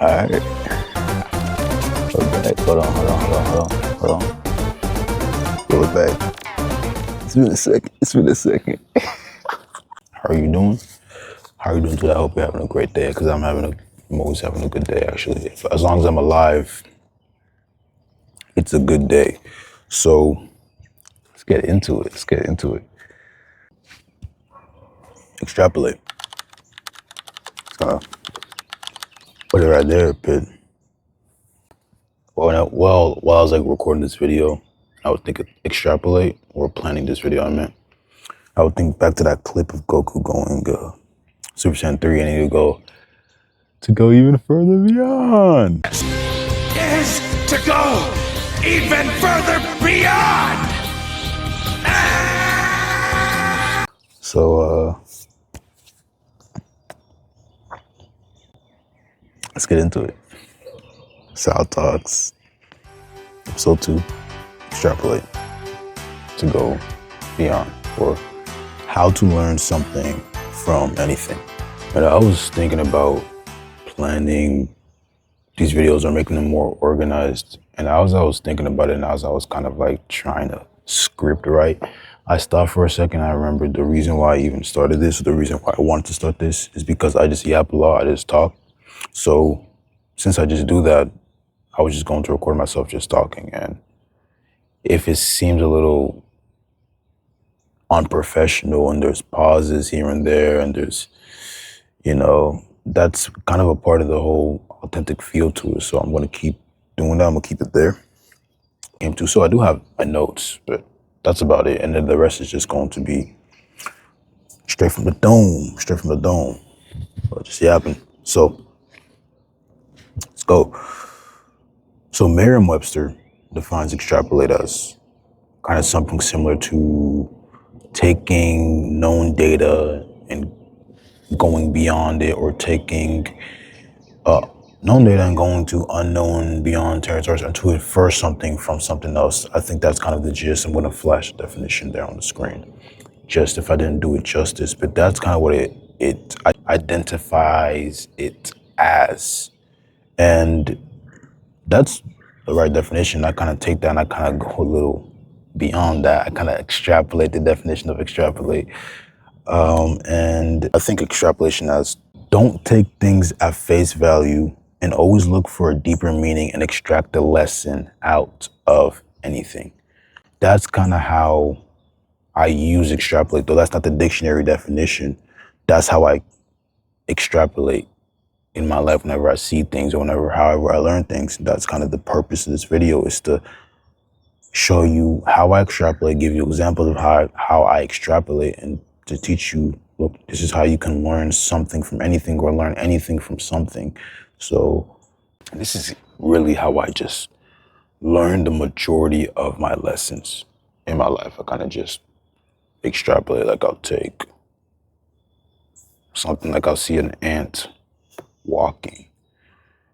Alright. Look back. Hold on. Roll it back. It's been a second. How are you doing? How are you doing today? I hope you're having a great day, because I'm always having a good day, actually. As long as I'm alive, it's a good day. So let's get into it. Extrapolate. Put it right there, Pit. While I was recording this video, I would think of extrapolate, or planning this video, I would think back to that clip of Goku going Super Saiyan 3, and he would go, to go even further beyond. Is to go even further beyond. So let's get into it. Sal Talks, episode 2, extrapolate, to go beyond, or how to learn something from anything. And I was thinking about planning these videos or making them more organized. And as I was thinking about it, and as I was kind of trying to script write, I stopped for a second. I remembered the reason why I even started this, or the reason why I wanted to start this, is because I just yap a lot, I just talk. So since I just do that, I was just going to record myself just talking. And if it seems a little unprofessional and there's pauses here and there, and there's, that's kind of a part of the whole authentic feel to it. So I'm going to keep doing that. I'm going to keep it there. So I do have my notes, but that's about it. And then the rest is just going to be straight from the dome. But just yapping. So let's go. So Merriam-Webster defines extrapolate as kind of something similar to taking known data and going beyond it, or taking known data and going to unknown, beyond territories, and to infer something from something else. I think that's kind of the gist. I'm going to flash the definition there on the screen, just if I didn't do it justice, but that's kind of what it identifies it as. And that's the right definition. I kind of take that and I kind of go a little beyond that. I kind of extrapolate the definition of extrapolate. And I think extrapolation as, don't take things at face value and always look for a deeper meaning and extract a lesson out of anything. That's kind of how I use extrapolate, though that's not the dictionary definition. That's how I extrapolate in my life whenever I see things, or however I learn things. That's kind of the purpose of this video, is to show you how I extrapolate, give you examples of how I extrapolate, and to teach you, look, this is how you can learn something from anything, or learn anything from something. So this is really how I just learned the majority of my lessons in my life. I kind of just extrapolate. I'll take something, I'll see an ant walking,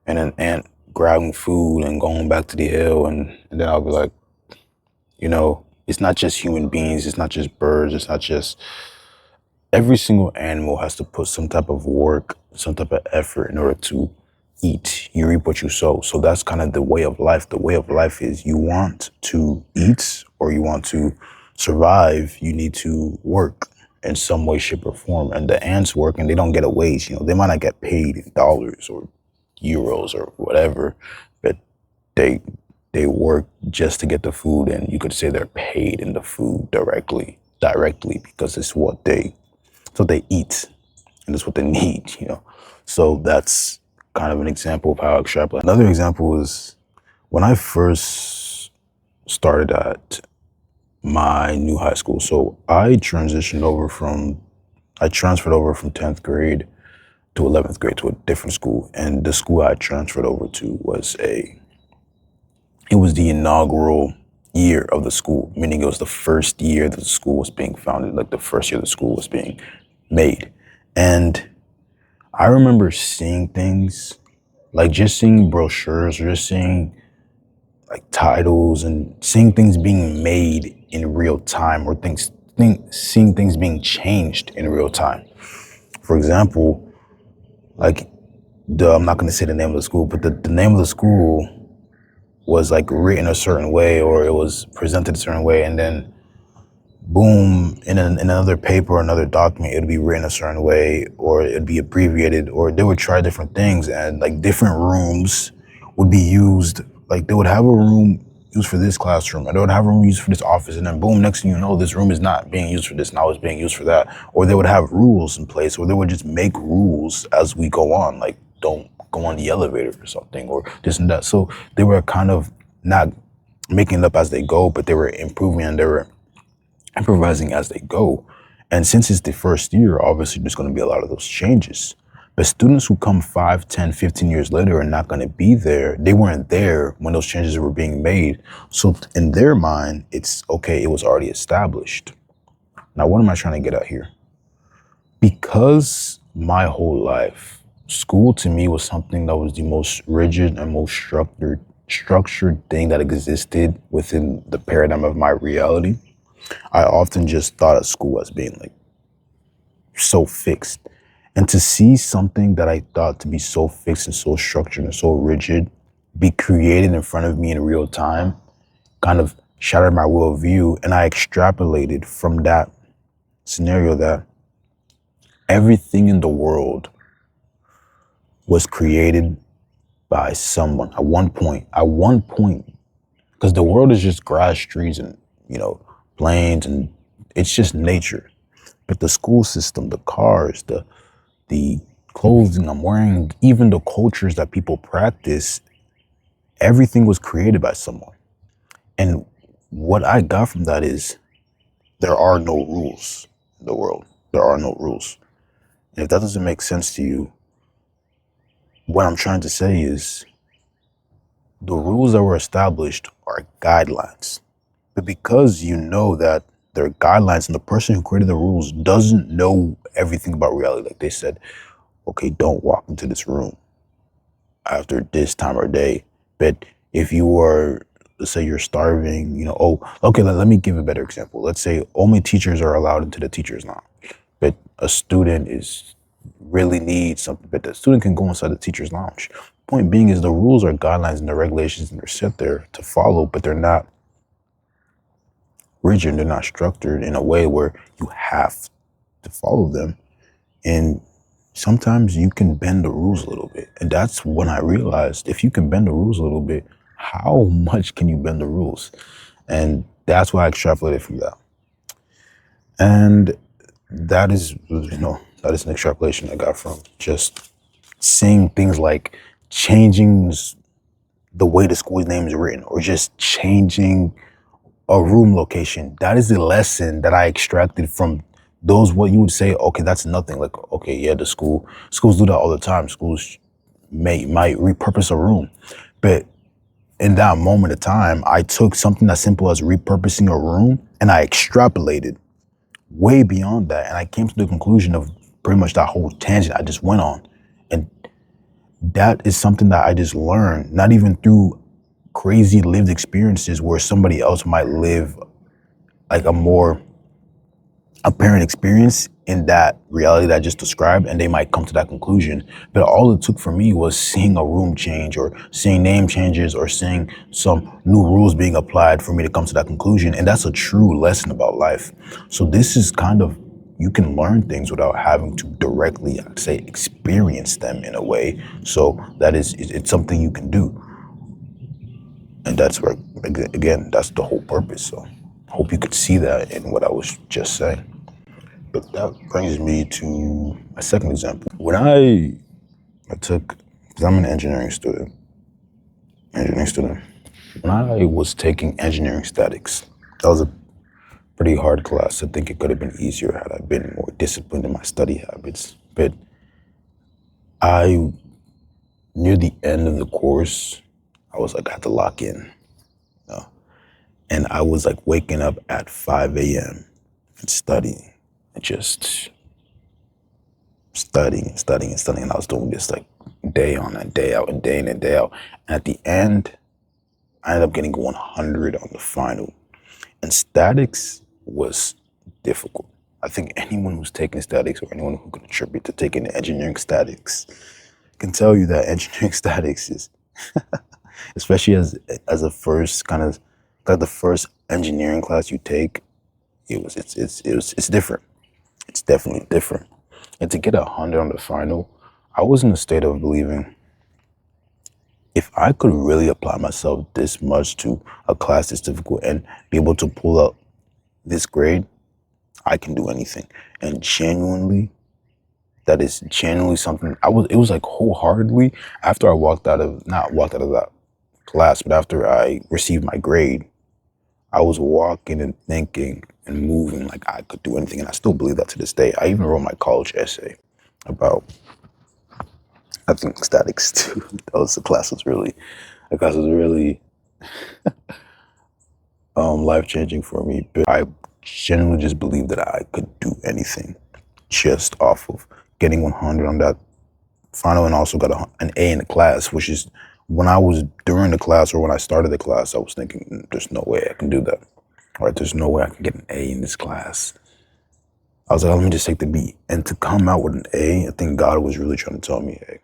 and an ant grabbing food and going back to the hill, and then I'll be like, it's not just human beings, it's not just birds, it's not just, every single animal has to put some type of work, some type of effort in order to eat. You reap what you sow. So that's kind of the way of life. The way of life is, you want to eat or you want to survive, you need to work in some way, shape, or form. And the ants work, and they don't get a wage. They might not get paid in dollars or euros or whatever, but they work just to get the food, and you could say they're paid in the food directly, because it's what they eat, and it's what they need, So that's kind of an example of how I extrapolate. Another example is when I first started at my new high school. So I transferred over from 10th grade to 11th grade to a different school. And the school I transferred over to was it was the inaugural year of the school, meaning it was the first year that the school was being founded, the first year the school was being made. And I remember seeing things, just seeing brochures, or just seeing titles, and seeing things being made in real time, or seeing things being changed in real time. For example, I'm not going to say the name of the school, but the name of the school was like written a certain way, or it was presented a certain way, and then boom, in another paper or another document, it'd be written a certain way, or it'd be abbreviated, or they would try different things, and like different rooms would be used. Like they would have a room used for this classroom, and they would have a room used for this office, and then boom, next thing you know, this room is not being used for this, now it's being used for that. Or they would have rules in place, or they would just make rules as we go on, like don't go on the elevator or something, or this and that. So they were kind of not making it up as they go, but they were improving and they were improvising as they go. And since it's the first year, obviously there's going to be a lot of those changes. But students who come 5, 10, 15 years later are not going to be there. They weren't there when those changes were being made. So in their mind, it's okay, it was already established. Now, what am I trying to get at here? Because my whole life, school to me was something that was the most rigid and most structured thing that existed within the paradigm of my reality. I often just thought of school as being like so fixed. And to see something that I thought to be so fixed and so structured and so rigid be created in front of me in real time kind of shattered my worldview. And I extrapolated from that scenario that everything in the world was created by someone at one point, because the world is just grass, trees, and, planes, and it's just nature. But the school system, the cars, the clothing I'm wearing, even the cultures that people practice, everything was created by someone. And what I got from that is there are no rules in the world. There are no rules. And if that doesn't make sense to you, what I'm trying to say is the rules that were established are guidelines. But because you know that they're guidelines and the person who created the rules doesn't know everything about reality, like they said, okay, don't walk into this room after this time of day. But if you were, let's say you're starving, okay, let me give a better example. Let's say only teachers are allowed into the teacher's lounge, but a student really needs something, but the student can go inside the teacher's lounge. Point being is the rules are guidelines and the regulations, and they're set there to follow, but they're not rigid, they're not structured in a way where you have to follow them. And sometimes you can bend the rules a little bit. And that's when I realized if you can bend the rules a little bit, how much can you bend the rules? And that's why I extrapolated from that. And that is an extrapolation I got from just seeing things like changing the way the school's name is written, or just changing a room location. That is the lesson that I extracted from those, what you would say, okay, that's nothing. Like, okay, yeah, schools do that all the time. Schools might repurpose a room. But in that moment of time, I took something as simple as repurposing a room and I extrapolated way beyond that. And I came to the conclusion of pretty much that whole tangent I just went on. And that is something that I just learned, not even through crazy lived experiences where somebody else might live like a more apparent experience in that reality that I just described, and they might come to that conclusion. But all it took for me was seeing a room change, or seeing name changes, or seeing some new rules being applied for me to come to that conclusion. And that's a true lesson about life. So this is kind of, you can learn things without having to directly, I'd say, experience them in a way. So it's something you can do. And that's where, again, that's the whole purpose. So I hope you could see that in what I was just saying. But that brings me to my second example. When I took, because I'm an engineering student. When I was taking engineering statics, that was a pretty hard class. I think it could have been easier had I been more disciplined in my study habits. But near the end of the course, I was like, I had to lock in. And I was like waking up at 5 a.m. and studying, and just studying. And I was doing this like day on and day out and day in and day out. And at the end, I ended up getting 100 on the final. And statics was difficult. I think anyone who's taking statics, or anyone who can attribute to taking engineering statics, can tell you that engineering statics is, especially as a first kind of like the first engineering class you take, it's different. It's definitely different. And to get 100 on the final, I was in a state of believing if I could really apply myself this much to a class this difficult and be able to pull out this grade, I can do anything. And genuinely, that is genuinely something it was like wholeheartedly after I not walked out of that class, but after I received my grade, I was walking and thinking and moving like I could do anything. And I still believe that to this day. I even wrote my college essay about, I think, statics too. The class was really life-changing for me. But I genuinely just believe that I could do anything just off of getting 100 on that final, and also got an A in the class, which is when I was during the class or when I started the class, I was thinking, there's no way I can do that. Right? There's no way I can get an A in this class. I was like, let me just take the B. And to come out with an A, I think God was really trying to tell me, hey,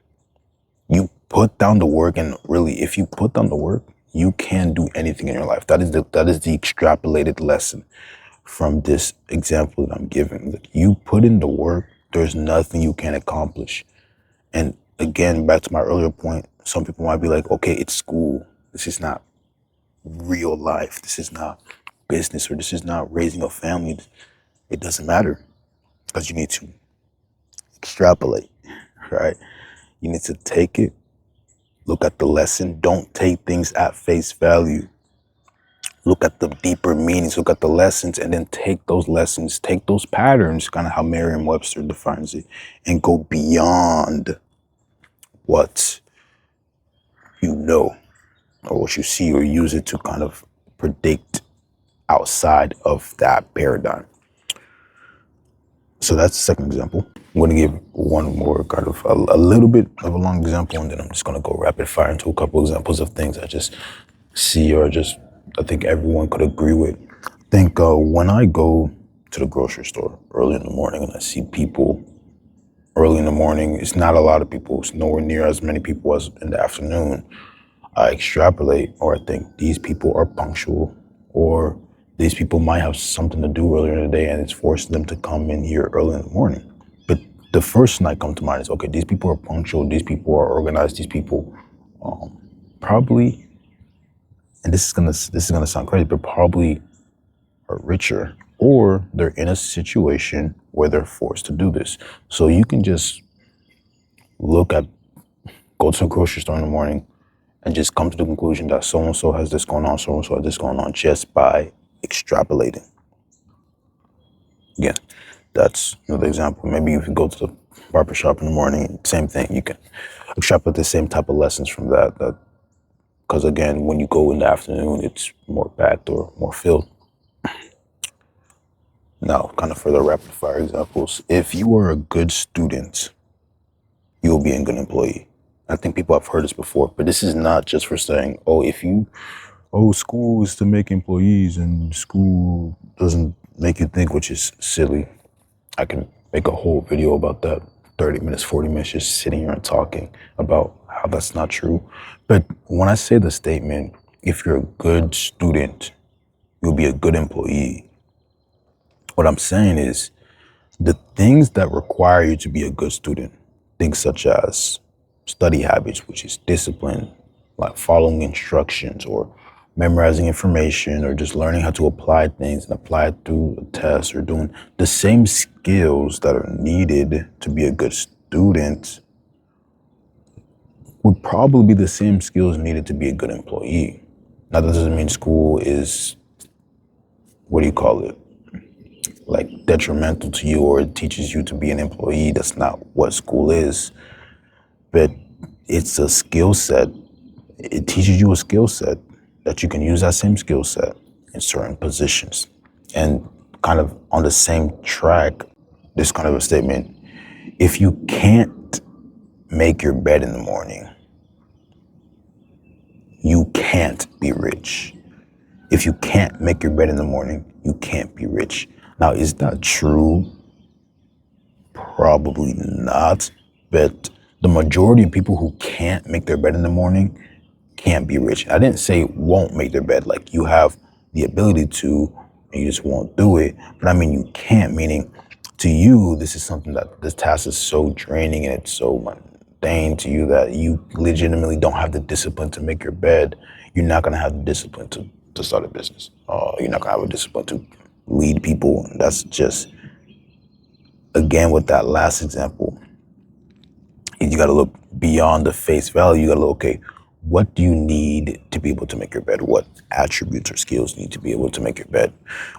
you put down the work, and really, if you put down the work, you can do anything in your life. That is the extrapolated lesson from this example that I'm giving. That you put in the work, there's nothing you can't accomplish. And again, back to my earlier point, some people might be like, okay, it's school. This is not real life. This is not business, or this is not raising a family. It doesn't matter, because you need to extrapolate, right? You need to take it, look at the lesson. Don't take things at face value. Look at the deeper meanings, look at the lessons, and then take those lessons, take those patterns, kind of how Merriam-Webster defines it, and go beyond what you know or what you see, or use it to kind of predict outside of that paradigm. So that's the second example. I'm going to give one more kind of a little bit of a long example, and then I'm just going to go rapid fire into a couple examples of things I just see, or just I think everyone could agree with. I think when I go to the grocery store early in the morning and I see people early in the morning, it's not a lot of people, it's nowhere near as many people as in the afternoon. I extrapolate, or I think these people are punctual, or these people might have something to do earlier in the day and it's forcing them to come in here early in the morning. But the first thing that comes to mind is, okay, these people are punctual, these people are organized, these people probably, and this is gonna sound crazy, but probably are richer, or they're in a situation where they're forced to do this. So you can just go to a grocery store in the morning and just come to the conclusion that so-and-so has this going on, so-and-so has this going on, just by extrapolating. Again, that's another example. Maybe if you go to the barbershop in the morning, same thing. You can extrapolate the same type of lessons from that. Because again, when you go in the afternoon, it's more packed or more filled. Now, kind of further rapid fire examples. If you are a good student, you will be a good employee. I think people have heard this before, but this is not just for saying, school is to make employees and school doesn't make you think, which is silly. I can make a whole video about that, 30 minutes, 40 minutes, just sitting here and talking about how that's not true. But when I say the statement, if you're a good student, you'll be a good employee, what I'm saying is the things that require you to be a good student, things such as study habits, which is discipline, like following instructions or memorizing information, or just learning how to apply things and apply it through a test, or doing the same skills that are needed to be a good student would probably be the same skills needed to be a good employee. Now, that doesn't mean school is, like detrimental to you, or it teaches you to be an employee. That's not what school is. But it's a skill set. It teaches you a skill set that you can use that same skill set in certain positions. And kind of on the same track, this kind of a statement, if you can't make your bed in the morning, you can't be rich. If you can't make your bed in the morning, you can't be rich. Now, is that true? Probably not. But the majority of people who can't make their bed in the morning can't be rich. I didn't say won't make their bed. Like, you have the ability to, and you just won't do it. But I mean, you can't, meaning to you, this is something that this task is so draining and it's so mundane to you that you legitimately don't have the discipline to make your bed. You're not going to have the discipline to start a business. You're not going to have a discipline to lead people. That's just, again, with that last example, you got to look beyond the face value. You got to look, okay, what do you need to be able to make your bed? What attributes or skills need to be able to make your bed?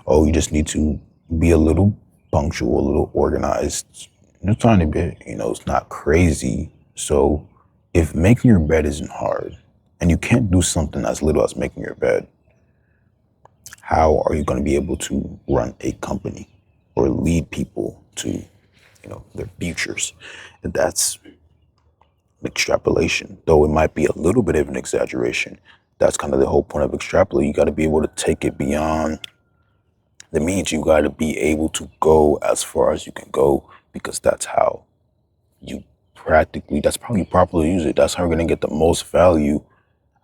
Oh, you just need to be a little punctual, a little organized, a tiny bit. It's not crazy. So if making your bed isn't hard and you can't do something as little as making your bed, how are you going to be able to run a company or lead people to, their futures? And that's extrapolation, though it might be a little bit of an exaggeration. That's kind of the whole point of extrapolate. You got to be able to take it beyond the means. You got to be able to go as far as you can go, because that's how you that's how you properly use it. That's how you're going to get the most value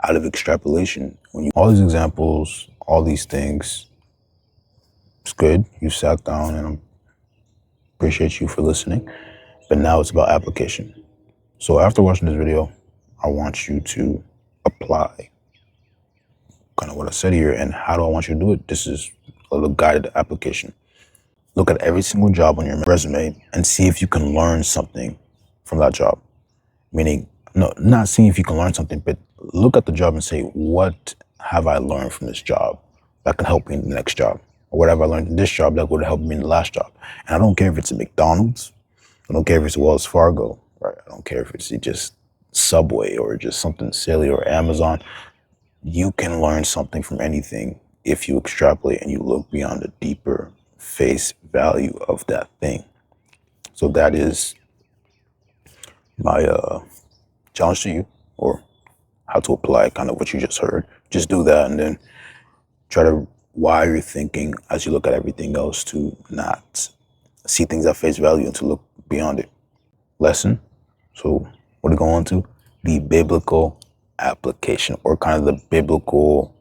out of extrapolation. All these examples, all these things, it's good. You sat down, and I appreciate you for listening. But now it's about application. So after watching this video, I want you to apply kind of what I said here. And how do I want you to do it? This is a little guided application. Look at every single job on your resume and see if you can learn something from that job. Meaning, no, not seeing if you can learn something, but look at the job and say, what have I learned from this job that can help me in the next job? Or what have I learned in this job that would help me in the last job? And I don't care if it's a McDonald's. I don't care if it's Wells Fargo. Right? I don't care if it's just Subway or just something silly or Amazon. You can learn something from anything if you extrapolate and you look beyond the deeper face value of that thing. So that is my challenge to you, or how to apply kind of what you just heard. Just do that, and then try to wire your thinking as you look at everything else to not see things at face value and to look beyond it. Lesson. So what are we going to? The biblical application, or kind of the biblical,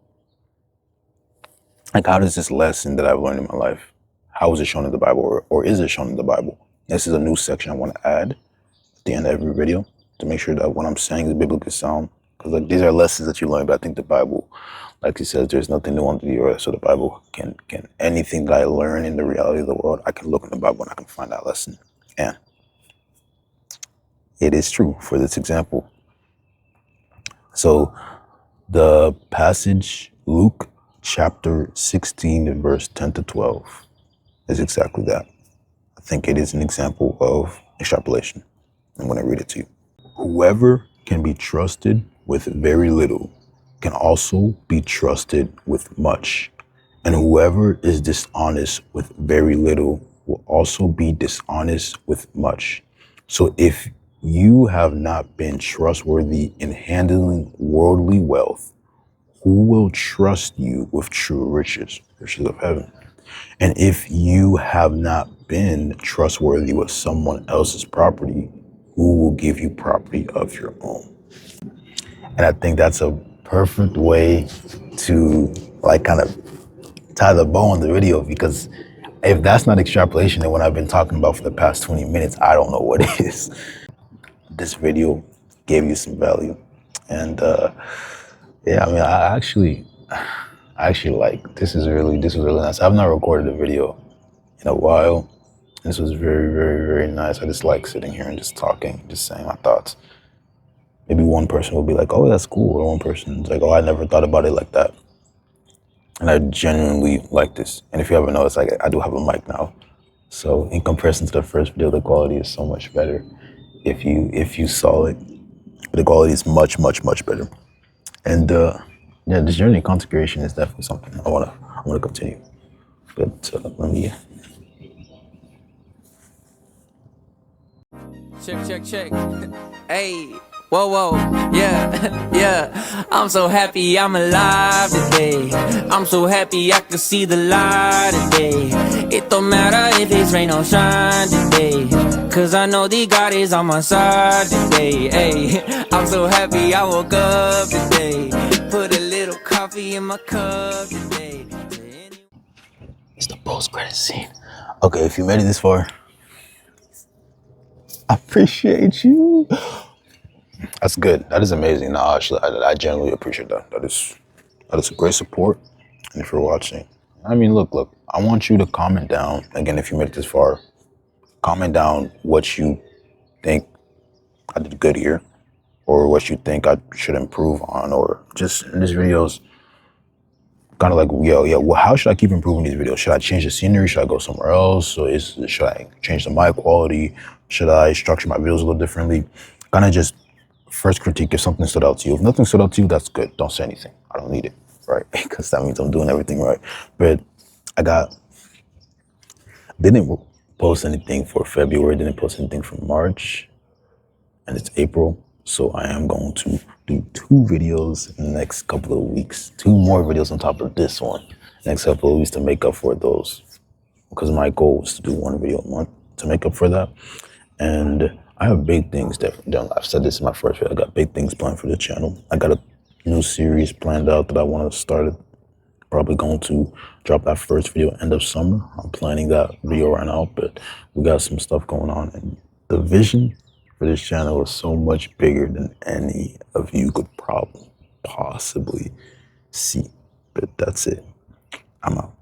like, how does this lesson that I've learned in my life, how is it shown in the Bible, or is it shown in the Bible? This is a new section I want to add at the end of every video to make sure that what I'm saying is biblically sound. Because these are lessons that you learn, but I think the Bible, like he says, there's nothing new under the earth. So the Bible can anything that I learn in the reality of the world, I can look in the Bible and I can find that lesson. And it is true for this example. So the passage, Luke chapter 16 and verse 10 to 12, is exactly that. I think it is an example of extrapolation. I'm going to read it to you. Whoever can be trusted with very little can also be trusted with much. And whoever is dishonest with very little will also be dishonest with much. So if you have not been trustworthy in handling worldly wealth, who will trust you with true riches, riches of heaven? And if you have not been trustworthy with someone else's property, who will give you property of your own? And I think that's a perfect way to, like, kind of tie the bow on the video, because if that's not extrapolation, then what I've been talking about for the past 20 minutes, I don't know what is. This video gave you some value. And yeah, I mean, I actually like, this was really nice. I've not recorded a video in a while. This was very, very, very nice. I just like sitting here and just talking, just saying my thoughts. Maybe one person will be like, oh, that's cool. Or one person's like, oh, I never thought about it like that. And I genuinely like this. And if you haven't noticed, I do have a mic now. So in comparison to the first video, the quality is so much better. If you saw it, the quality is much, much, much better. And yeah, this journey of content creation is definitely something I wanna continue. But let me. Check. Hey, Whoa, whoa, yeah, yeah. I'm so happy I'm alive today. I'm so happy I can see the light today. It don't matter if it's rain or shine today, cause I know the God is on my side today. Hey, I'm so happy I woke up today. Put a little coffee in my cup today. It's the post-credit scene. Okay, if you made it this far, I appreciate you. That's good. That is amazing. No, actually, I genuinely appreciate that. That is a great support. And if you're watching, I mean, look. I want you to comment down again if you made it this far. Comment down what you think I did good here, or what you think I should improve on, or just in these videos. Kind of like, well, how should I keep improving these videos? Should I change the scenery? Should I go somewhere else? Or should I change the mic quality? Should I structure my videos a little differently? Kind of just first critique if something stood out to you. If nothing stood out to you, that's good. Don't say anything. I don't need it, right? Because that means I'm doing everything right. But didn't post anything for February, didn't post anything for March, and it's April. So I am going to do 2 videos in the next couple of weeks. 2 more videos on top of this one. Next couple of weeks to make up for those. Because my goal is to do 1 video a month to make up for that. And I have big things that I've said this in my first video. I got big things planned for the channel. I got a new series planned out that I want to start. Probably going to drop that first video end of summer. I'm planning that video right now, but we got some stuff going on. And the vision for this channel is so much bigger than any of you could possibly see. But that's it. I'm out.